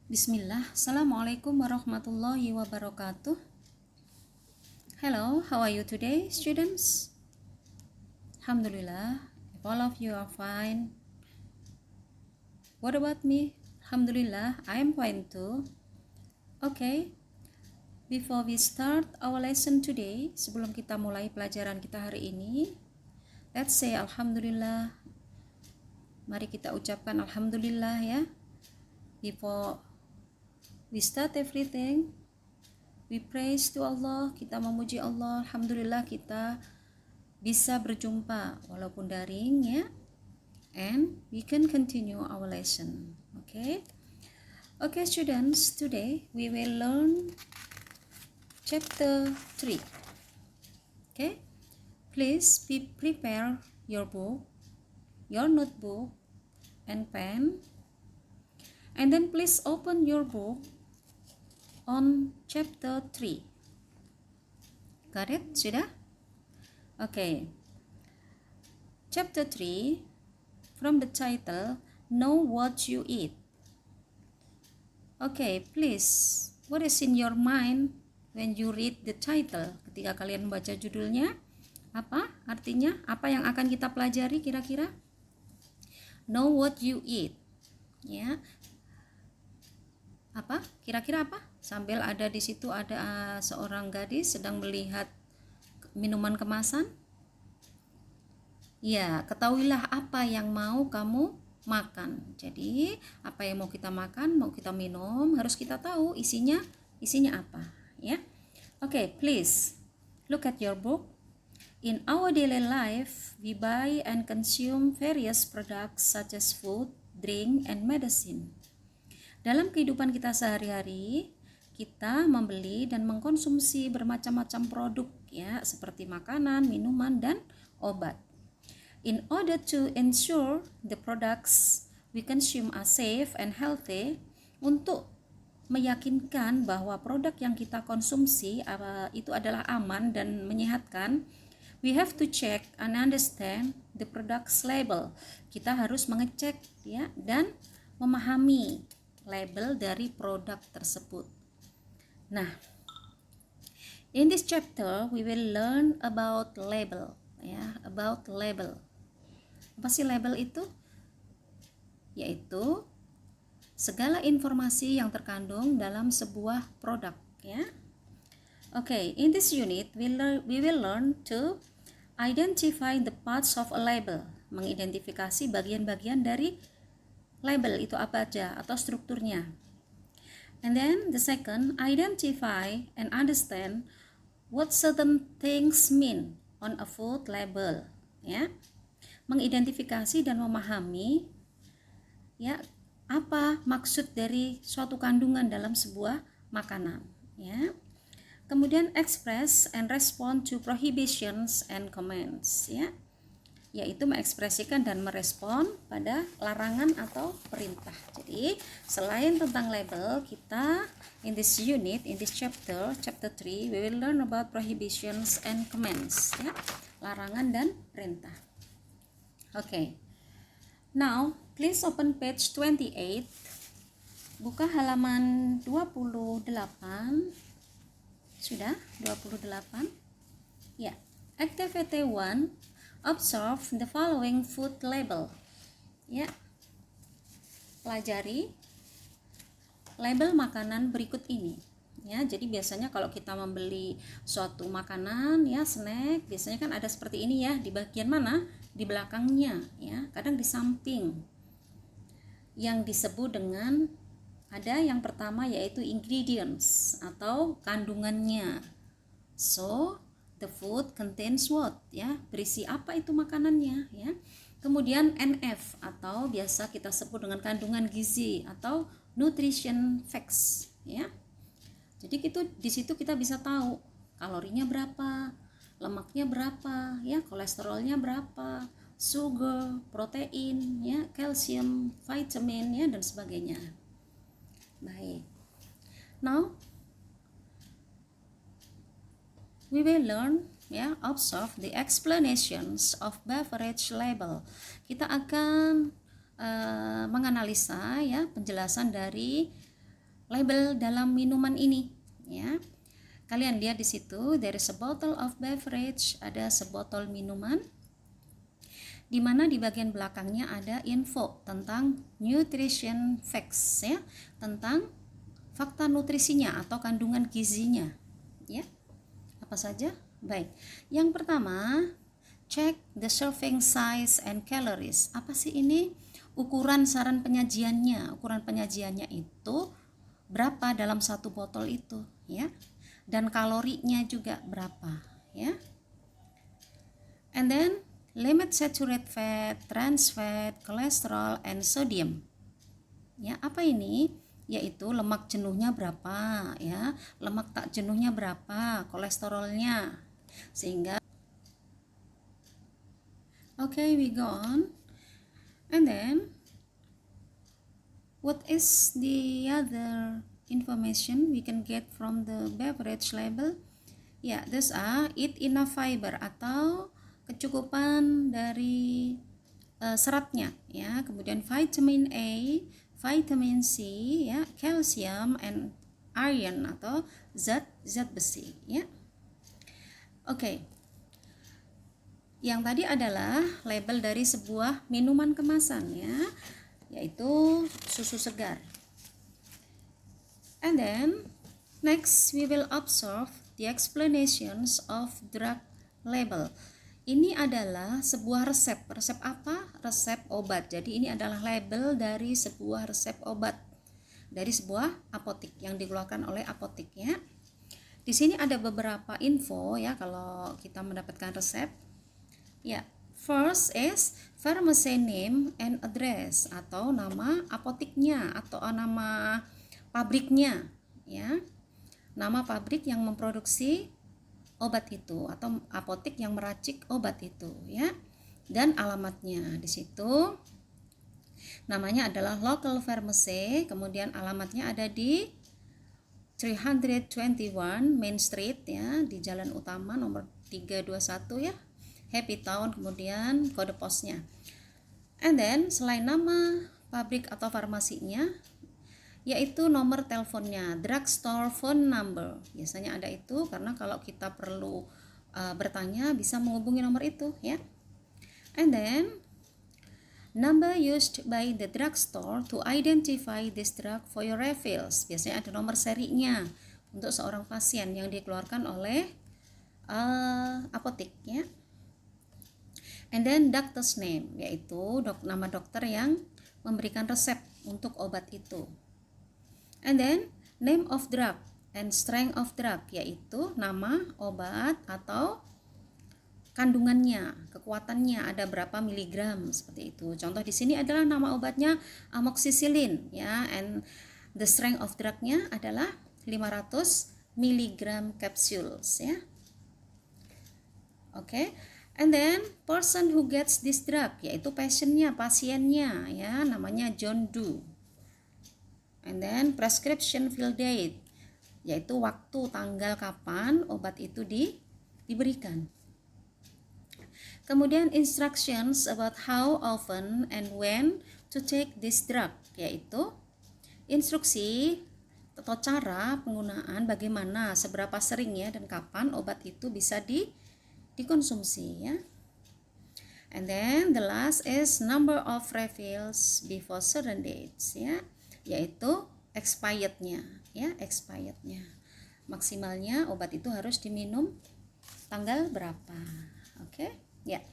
Bismillah, Assalamualaikum warahmatullahi wabarakatuh. Hello, how are you today, students? Alhamdulillah, if all of you are fine. What about me? Alhamdulillah, I am fine too. Okay, before we start our lesson today, sebelum kita mulai pelajaran kita hari ini, let's say Alhamdulillah. Mari kita ucapkan Alhamdulillah ya. Before we start everything, we praise to Allah, kita memuji Allah. Alhamdulillah kita bisa berjumpa walaupun daring ya. And we can continue our lesson. Okay students, today we will learn chapter 3. Okay, please prepare your book, your notebook and pen, and then please open your book on chapter 3. Got it? Sudah? Okay. Chapter 3, from the title, Know What You Eat. Okay, please, what is in your mind when you read the title? Ketika kalian baca judulnya, apa artinya? Apa yang akan kita pelajari kira-kira? Know what you eat. Ya. Apa? Kira-kira apa? Sambil ada di situ ada seorang gadis sedang melihat minuman kemasan. Ya, ketahuilah apa yang mau kamu makan. Jadi, apa yang mau kita makan, mau kita minum, harus kita tahu isinya apa, ya. Okay, please look at your book. In our daily life, we buy and consume various products such as food, drink, and medicine. Dalam kehidupan kita sehari-hari, kita membeli dan mengkonsumsi bermacam-macam produk ya, seperti makanan, minuman, dan obat. In order to ensure the products we consume are safe and healthy, untuk meyakinkan bahwa produk yang kita konsumsi itu adalah aman dan menyehatkan, we have to check and understand the product's label. Kita harus mengecek ya dan memahami label dari produk tersebut. Nah, in this chapter we will learn about label ya, about label. Apa sih label itu? Yaitu segala informasi yang terkandung dalam sebuah produk ya. Okay, in this unit we will learn to identify the parts of a label, mengidentifikasi bagian-bagian dari label itu apa aja atau strukturnya. And then the second, identify and understand what certain things mean on a food label ya. Mengidentifikasi dan memahami ya apa maksud dari suatu kandungan dalam sebuah makanan ya. Kemudian express and respond to prohibitions and comments ya, yaitu mengekspresikan dan merespon pada larangan atau perintah. Jadi selain tentang label, kita in this unit, in this chapter 3, we will learn about prohibitions and comments ya, larangan dan perintah. Okay, now please open page 28, buka halaman 28. Sudah 28 ya. Activity 1, observe the following food label ya. Pelajari label makanan berikut ini ya. Jadi biasanya kalau kita membeli suatu makanan ya, snack, biasanya kan ada seperti ini ya. Di bagian mana? Di belakangnya ya, kadang di samping, yang disebut dengan ada yang pertama yaitu ingredients atau kandungannya. So the food contains what ya, berisi apa itu makanannya ya. Kemudian NF atau biasa kita sebut dengan kandungan gizi atau nutrition facts ya. Jadi di situ kita bisa tahu kalorinya berapa, lemaknya berapa ya, kolesterolnya berapa, sugar, protein ya, kalsium, vitamin ya, dan sebagainya. Baik. Now we will learn ya, observe the explanations of beverage label. Kita akan menganalisa ya penjelasan dari label dalam minuman ini, ya. Kalian lihat di situ, there is a bottle of beverage, ada sebotol minuman, di mana di bagian belakangnya ada info tentang nutrition facts, ya, tentang fakta nutrisinya atau kandungan gizinya, ya. Apa saja? Baik. Yang pertama, check the serving size and calories. Apa sih ini? Ukuran saran penyajiannya. Ukuran penyajiannya itu berapa dalam satu botol itu, ya. Dan kalorinya juga berapa, ya. And then limit saturated fat, trans fat, cholesterol, and sodium. Ya, apa ini? Yaitu lemak jenuhnya berapa, ya. Lemak tak jenuhnya berapa, kolesterolnya. Sehingga okay, we go on. And then what is the other information we can get from the beverage label? Ya, those are eat enough fiber atau kecukupan dari seratnya, ya. Kemudian vitamin A, vitamin C, ya, calcium and iron atau zat besi, ya. Oke. Yang tadi adalah label dari sebuah minuman kemasan, ya, yaitu susu segar. And then next we will observe the explanations of drug label. Ini adalah sebuah resep. Resep apa? Resep obat. Jadi ini adalah label dari sebuah resep obat dari sebuah apotik yang dikeluarkan oleh apotik, ya. Di sini ada beberapa info, ya, kalau kita mendapatkan resep. Ya, first is pharmacy name and address atau nama apotiknya atau nama pabriknya, ya. Nama pabrik yang memproduksi obat itu atau apotik yang meracik obat itu, ya. Dan alamatnya di situ namanya adalah local pharmacy, kemudian alamatnya ada di 321 Main Street, ya, di jalan utama nomor 321, ya, Happy Town, kemudian kode posnya. And then selain nama pabrik atau farmasinya, yaitu nomor teleponnya, drugstore phone number. Biasanya ada itu karena kalau kita perlu bertanya bisa menghubungi nomor itu, ya. And then number used by the drugstore to identify this drug for your refills. Biasanya ada nomor serinya untuk seorang pasien yang dikeluarkan oleh apotik, ya. And then doctor's name, yaitu nama dokter yang memberikan resep untuk obat itu. And then name of drug and strength of drug, yaitu nama obat atau kandungannya, kekuatannya ada berapa miligram, seperti itu. Contoh di sini adalah nama obatnya amoxicillin, ya, and the strength of drugnya adalah 500 miligram capsules, ya. Oke. And then person who gets this drug, yaitu pasiennya, ya, namanya John Doe. And then prescription fill date, yaitu waktu tanggal kapan obat itu diberikan. Kemudian instructions about how often and when to take this drug, yaitu instruksi atau cara penggunaan, bagaimana, seberapa sering, ya, dan kapan obat itu bisa dikonsumsi, ya. And then the last is number of refills before certain dates, ya, yaitu expirednya, ya, expirednya. Maksimalnya obat itu harus diminum tanggal berapa. Oke, ya.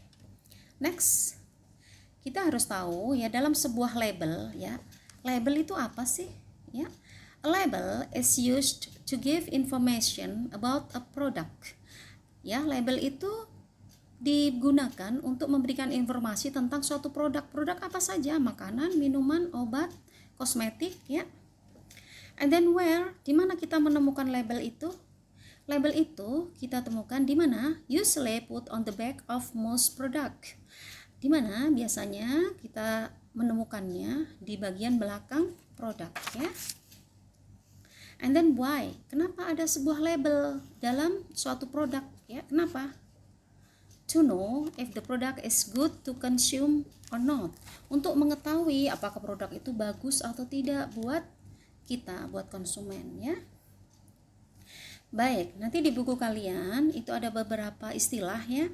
Next, kita harus tahu, ya, dalam sebuah label, ya, label itu apa sih, ya? A label is used to give information about a product. Ya, label itu digunakan untuk memberikan informasi tentang suatu produk. Produk apa saja? Makanan, minuman, obat, kosmetik, ya. And then where? Di mana kita menemukan label itu? Label itu kita temukan di mana? Usually put on the back of most product. Di mana biasanya kita menemukannya? Di bagian belakang produk, ya. And then why? Kenapa ada sebuah label dalam suatu produk, ya? Kenapa? To know if the product is good to consume or not. Untuk mengetahui apakah produk itu bagus atau tidak buat kita buat konsumen ya. Baik, nanti di buku kalian itu ada beberapa istilah ya.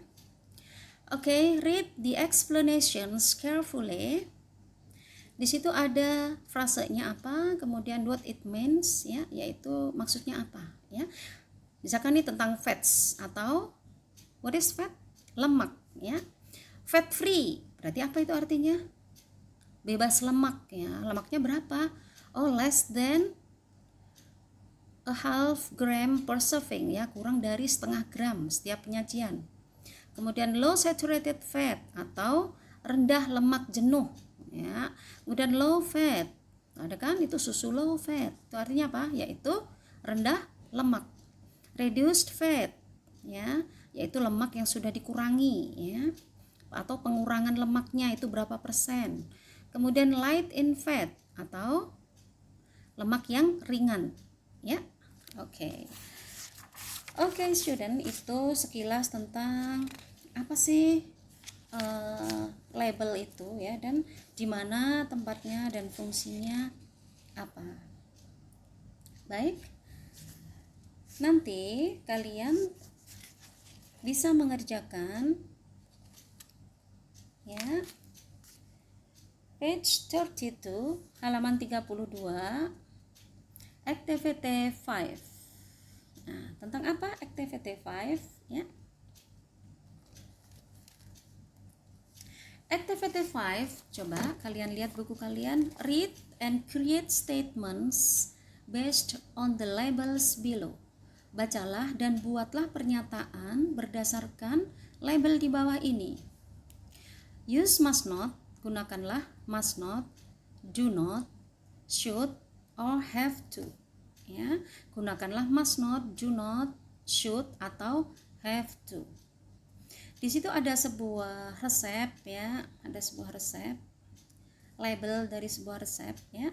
Oke, read the explanations carefully. Di situ ada frasenya apa, kemudian what it means ya, yaitu maksudnya apa ya. Misalkan ini tentang fats atau what is fat? Lemak ya. Fat free, berarti apa itu artinya? Bebas lemak ya. Lemaknya berapa? Oh, less than a half gram per serving ya, kurang dari setengah gram setiap penyajian. Kemudian low saturated fat atau rendah lemak jenuh ya. Kemudian low fat, ada kan itu susu low fat, itu artinya apa? Yaitu rendah lemak. Reduced fat ya, yaitu lemak yang sudah dikurangi ya, atau pengurangan lemaknya itu berapa persen. Kemudian light in fat atau lemak yang ringan ya. Oke, student, itu sekilas tentang apa sih label itu ya, dan di mana tempatnya dan fungsinya apa. Baik, nanti kalian bisa mengerjakan ya page 32 halaman 32 activity 5. Nah, tentang apa activity 5 ya? Activity 5, coba kalian lihat buku kalian, read and create statements based on the labels below. Bacalah dan buatlah pernyataan berdasarkan label di bawah ini. Use must not, gunakanlah must not, do not, should, or have to ya. Gunakanlah must not, do not, should, atau have to. Di situ ada sebuah resep ya, ada sebuah resep, label dari sebuah resep ya.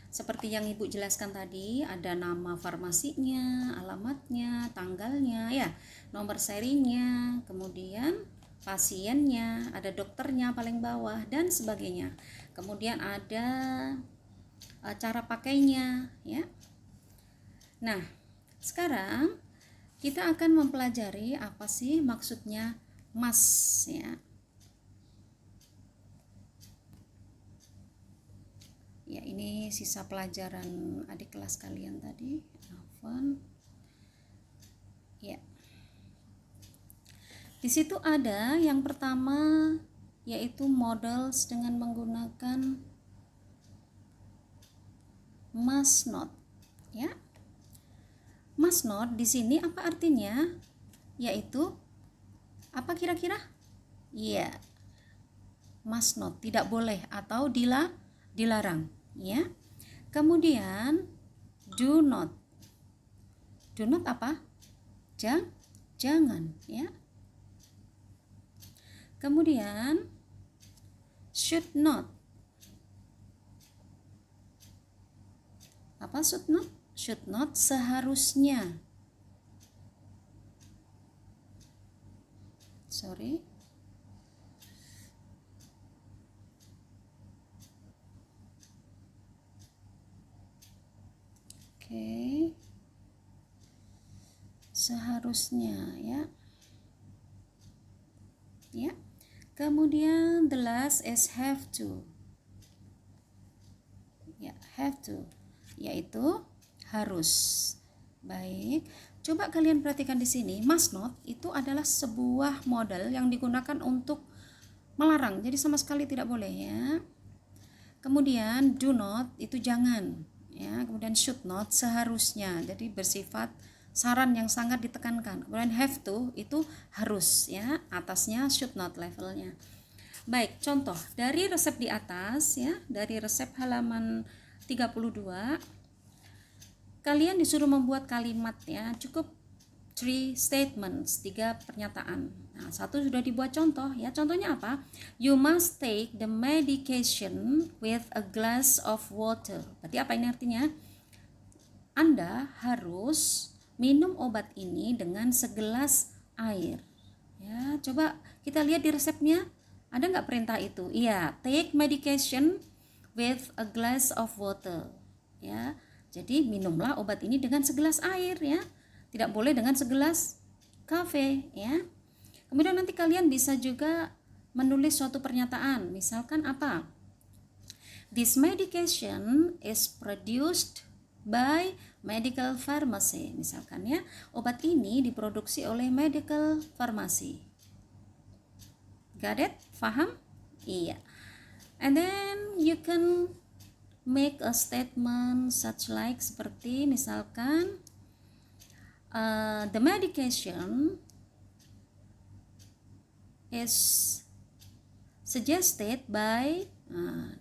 Seperti yang Ibu jelaskan tadi, ada nama farmasinya, alamatnya, tanggalnya ya, nomor serinya, kemudian pasiennya, ada dokternya paling bawah dan sebagainya. Kemudian ada cara pakainya ya. Nah, sekarang kita akan mempelajari apa sih maksudnya must ya. Ya, ini sisa pelajaran adik kelas kalian tadi. Afwan. Ya. Di situ ada yang pertama yaitu models dengan menggunakan must not ya. Must not di sini apa artinya? Yaitu apa kira-kira? Iya. Must not, tidak boleh atau dilarang ya. Kemudian do not. Do not apa? Jangan ya. Kemudian should not. Apa should not? Should not seharusnya. Sorry. Oke. Seharusnya ya. Ya. Kemudian the last is have to. Ya, have to, yaitu harus. Baik, coba kalian perhatikan di sini, must not itu adalah sebuah model yang digunakan untuk melarang, jadi sama sekali tidak boleh ya. Kemudian do not itu jangan ya. Kemudian should not seharusnya, jadi bersifat saran yang sangat ditekankan. Kemudian have to itu harus ya, atasnya should not levelnya. Baik, contoh dari resep di atas ya, dari resep halaman 32. Kalian disuruh membuat kalimat ya, cukup 3 statements, 3 pernyataan. Nah, satu sudah dibuat contoh ya. Contohnya apa? You must take the medication with a glass of water. Berarti apa ini artinya? Anda harus minum obat ini dengan segelas air. Ya, coba kita lihat di resepnya. Ada nggak perintah itu? Iya, take medication with a glass of water. ya. Jadi minumlah obat ini dengan segelas air ya. Tidak boleh dengan segelas kafe ya. Kemudian nanti kalian bisa juga menulis suatu pernyataan. Misalkan apa? This medication is produced by medical pharmacy. Misalkan ya, obat ini diproduksi oleh medical pharmacy. Got it? Faham? Iya. And then you can make a statement such like seperti misalkan the medication is suggested by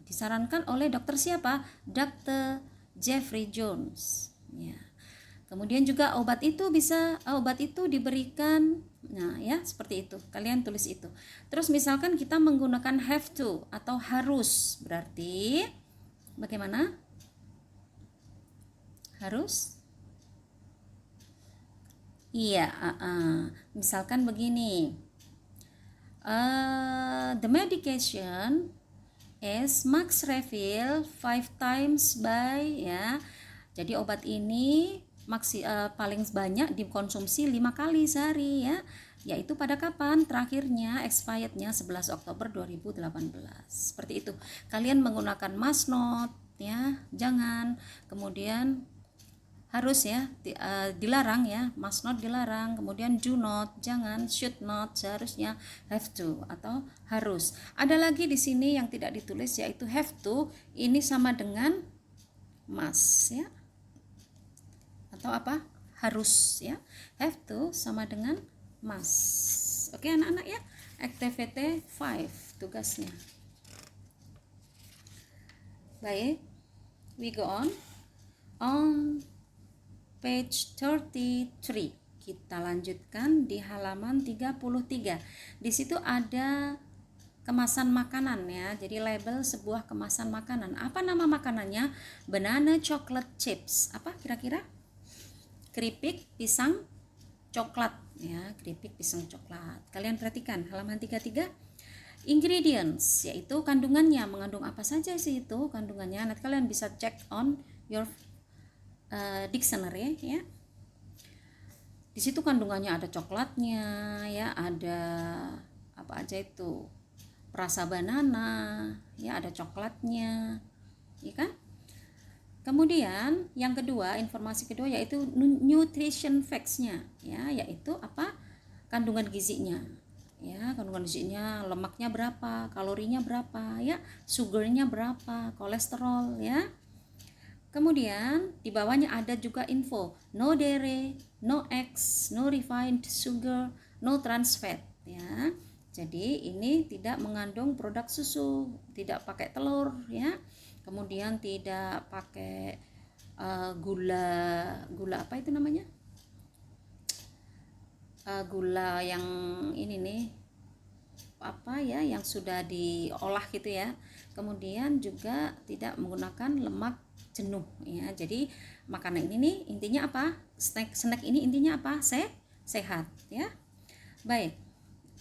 disarankan oleh dokter siapa? Dr. Jeffrey Jones ya. Kemudian juga obat itu diberikan, nah ya seperti itu, kalian tulis itu. Terus misalkan kita menggunakan have to atau harus, berarti bagaimana? Harus? Iya, misalkan begini, the medication is max refill 5 times by ya. Jadi obat ini paling banyak dikonsumsi 5 kali sehari ya. Yaitu pada kapan? Terakhirnya expirednya 11 Oktober 2018. Seperti itu. Kalian menggunakan must not ya, jangan. Kemudian harus ya, dilarang ya, must not dilarang, kemudian do not jangan, should not seharusnya, have to atau harus. Ada lagi di sini yang tidak ditulis yaitu have to, ini sama dengan must ya, atau apa? Harus ya. Have to sama dengan must. Oke anak-anak ya, activity 5 tugasnya. Baik, we go on page 33. Kita lanjutkan di halaman 33. Di situ ada kemasan makanan ya. Jadi label sebuah kemasan makanan. Apa nama makanannya? Banana chocolate chips. Apa kira-kira? Keripik pisang coklat ya, keripik pisang coklat. Kalian perhatikan halaman 33. Ingredients yaitu kandungannya, mengandung apa saja sih itu kandungannya. Nanti kalian bisa cek on your dictionary ya. Di situ kandungannya ada coklatnya ya, ada apa aja itu, perasa banana ya, ada coklatnya ya kan. Kemudian yang kedua, informasi kedua yaitu nutrition facts-nya ya, yaitu apa? Kandungan gizinya ya, kandungan gizinya, lemaknya berapa, kalorinya berapa ya, sugarnya berapa, kolesterol ya. Kemudian di bawahnya ada juga info no dairy, no eggs, no refined sugar, no trans fat ya. Jadi ini tidak mengandung produk susu, tidak pakai telur ya. Kemudian tidak pakai gula apa itu namanya? Gula yang ini nih apa ya, yang sudah diolah gitu ya. Kemudian juga tidak menggunakan lemak jenuh ya. Jadi makanan ini nih intinya apa? Snack ini intinya apa? Sehat ya. Baik.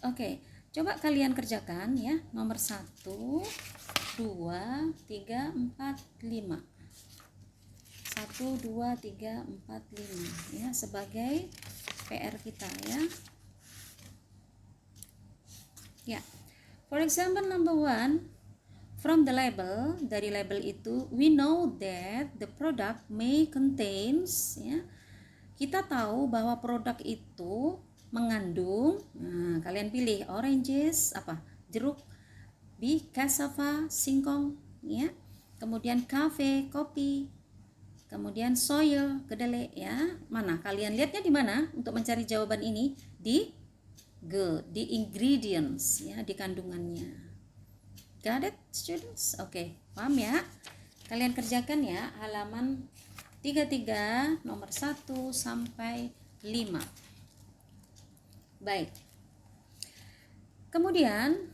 Oke, coba kalian kerjakan ya. Nomor 1 2 3 4 5. 1 2 3 4 5 ya, sebagai PR kita ya. Ya. For example number 1, from the label, dari label itu we know that the product may contains ya. Kita tahu bahwa produk itu mengandung, nah kalian pilih oranges apa? Jeruk, B cassava, singkong ya. Kemudian cafe, kopi. Kemudian soil, kedelai ya. Mana? Kalian lihatnya di mana untuk mencari jawaban ini? Di ingredients ya, di kandungannya. Got it, students? Oke, paham ya? Kalian kerjakan ya halaman 33 nomor 1 sampai 5. Baik. Kemudian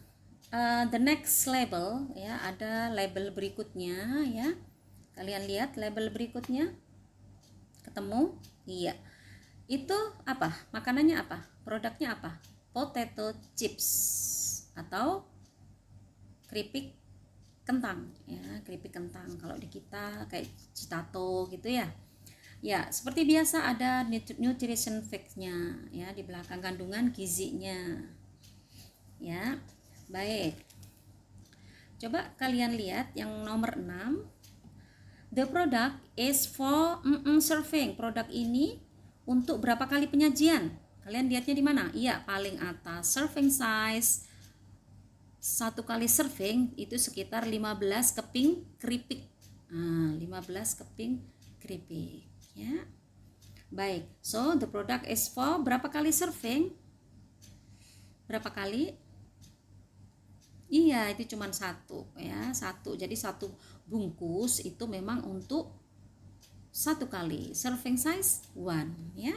the next label ya, ada label berikutnya ya. Kalian lihat label berikutnya. Ketemu? Iya. Itu apa? Makanannya apa? Produknya apa? Potato chips atau keripik kentang ya, keripik kentang. Kalau di kita kayak citato gitu ya. Ya, seperti biasa ada nutrition fact-nya ya di belakang, kandungan gizinya. Ya. Baik. Coba kalian lihat yang nomor 6. The product is for serving. Produk ini untuk berapa kali penyajian? Kalian lihatnya di mana? Iya, paling atas. Serving size. 1 kali serving itu sekitar 15 keping keripik. 15 keping keripik ya. Baik, so the product is for berapa kali serving? Berapa kali? Iya, itu cuma 1 ya, 1. Jadi 1 bungkus itu memang untuk 1 kali. Serving size 1 ya.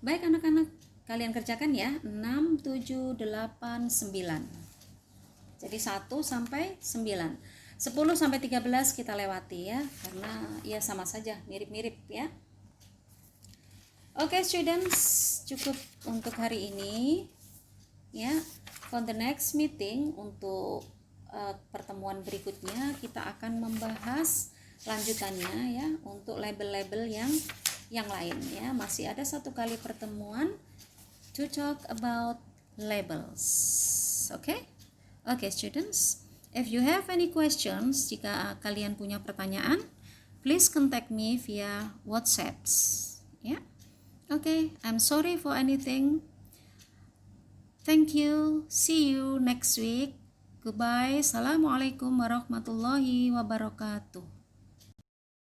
Baik anak-anak, kalian kerjakan ya. 6, 7, 8, 9. Jadi 1 sampai 9. 10 sampai 13 kita lewati ya, karena ya sama saja, mirip-mirip ya. Oke, students, cukup untuk hari ini ya. For the next meeting, untuk pertemuan berikutnya kita akan membahas lanjutannya ya, untuk label-label yang lain ya. Masih ada 1 kali pertemuan to talk about labels. Oke? Oke, students. If you have any questions, jika kalian punya pertanyaan, please contact me via WhatsApp. Ya. Okay, I'm sorry for anything. Thank you. See you next week. Goodbye. Assalamualaikum warahmatullahi wabarakatuh.